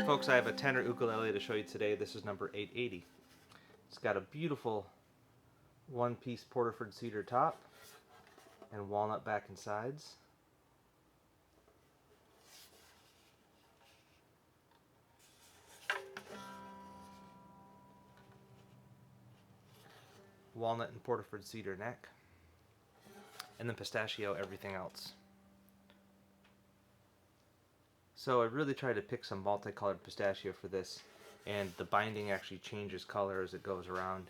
folks, I have a tenor ukulele to show you today. This is number 880. It's got a beautiful one-piece Porterford cedar top and walnut back and sides. Walnut and Porterford cedar neck, and then pistachio everything else. So I really tried to pick some multicolored pistachio for this, and the binding actually changes color as it goes around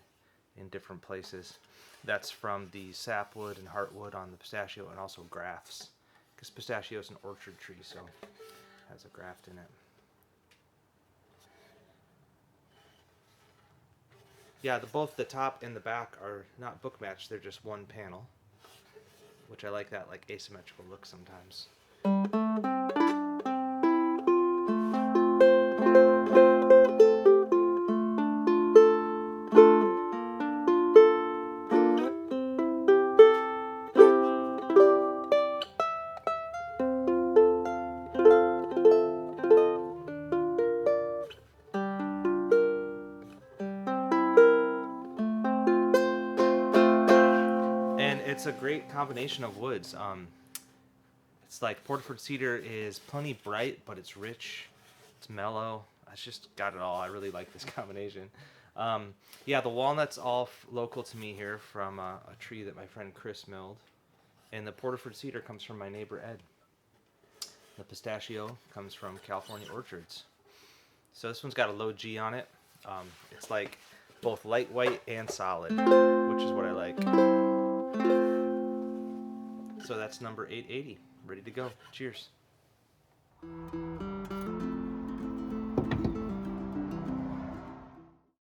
in different places. That's from the sapwood and heartwood on the pistachio, and also grafts, because pistachio is an orchard tree, so it has a graft in it. Yeah, both the top and the back are not book matched, they're just one panel, which I like that like asymmetrical look sometimes. And it's a great combination of woods. It's like Porterford cedar is plenty bright, but it's rich, it's mellow. It's just got it all. I really like this combination. Yeah, the walnut's all local to me here from a tree that my friend Chris milled. And the Porterford cedar comes from my neighbor Ed. The pistachio comes from California orchards. So this one's got a low G on it. It's like both lightweight and solid, which is what I like. So that's number 880. Ready to go. Cheers.